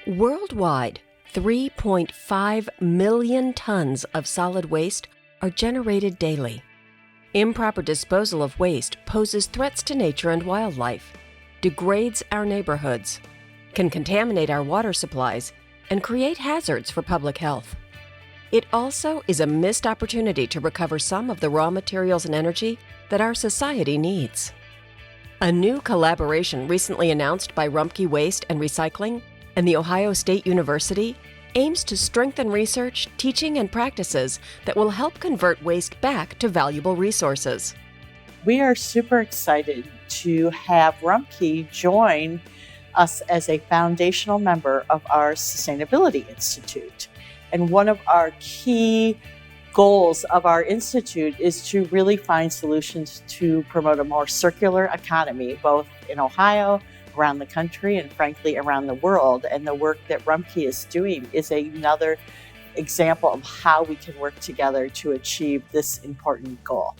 Worldwide, 3.5 million tons of solid waste are generated daily. Improper disposal of waste poses threats to nature and wildlife, degrades our neighborhoods, can contaminate our water supplies, and create hazards for public health. It also is a missed opportunity to recover some of the raw materials and energy that our society needs. A new collaboration recently announced by Rumpke Waste and Recycling and The Ohio State University aims to strengthen research, teaching, and practices that will help convert waste back to valuable resources. We are super excited to have Rumpke join us as a foundational member of our Sustainability Institute. And one of our key goals of our institute is to really find solutions to promote a more circular economy, both in Ohio, around the country, and frankly around the world. And the work that Rumpke is doing is another example of how we can work together to achieve this important goal.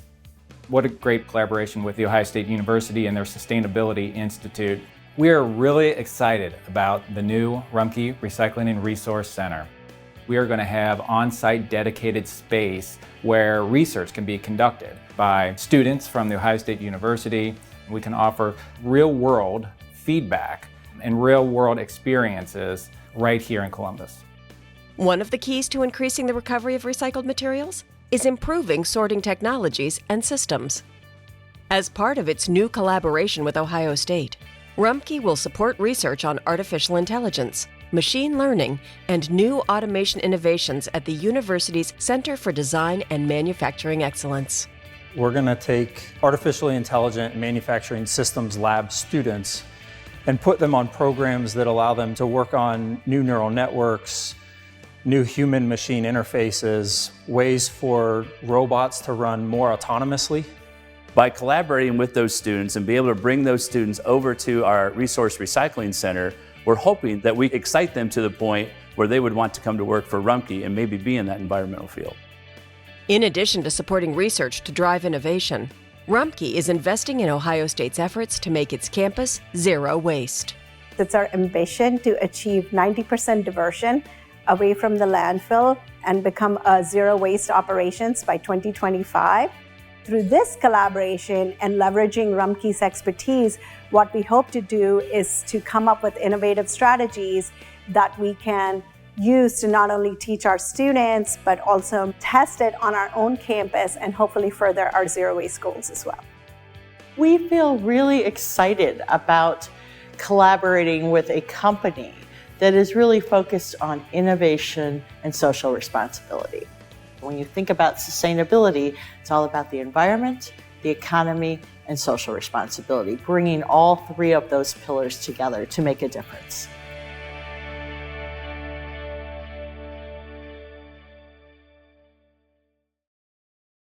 What a great collaboration with The Ohio State University and their Sustainability Institute. We are really excited about the new Rumpke Recycling and Resource Center. We are going to have on-site dedicated space where research can be conducted by students from The Ohio State University. We can offer real-world feedback and real-world experiences right here in Columbus. One of the keys to increasing the recovery of recycled materials is improving sorting technologies and systems. As part of its new collaboration with Ohio State, Rumpke will support research on artificial intelligence, machine learning, and new automation innovations at the university's Center for Design and Manufacturing Excellence. We're going to take artificially intelligent manufacturing systems lab students and put them on programs that allow them to work on new neural networks, new human-machine interfaces, ways for robots to run more autonomously. By collaborating with those students and be able to bring those students over to our Resource Recycling Center, we're hoping that we excite them to the point where they would want to come to work for Rumpke and maybe be in that environmental field. In addition to supporting research to drive innovation, Rumpke is investing in Ohio State's efforts to make its campus zero waste. It's our ambition to achieve 90% diversion away from the landfill and become a zero waste operations by 2025. Through this collaboration and leveraging Rumpke's expertise, what we hope to do is to come up with innovative strategies that we can use to not only teach our students, but also test it on our own campus and hopefully further our zero waste goals as well. We feel really excited about collaborating with a company that is really focused on innovation and social responsibility. When you think about sustainability, it's all about the environment, the economy, and social responsibility, bringing all three of those pillars together to make a difference.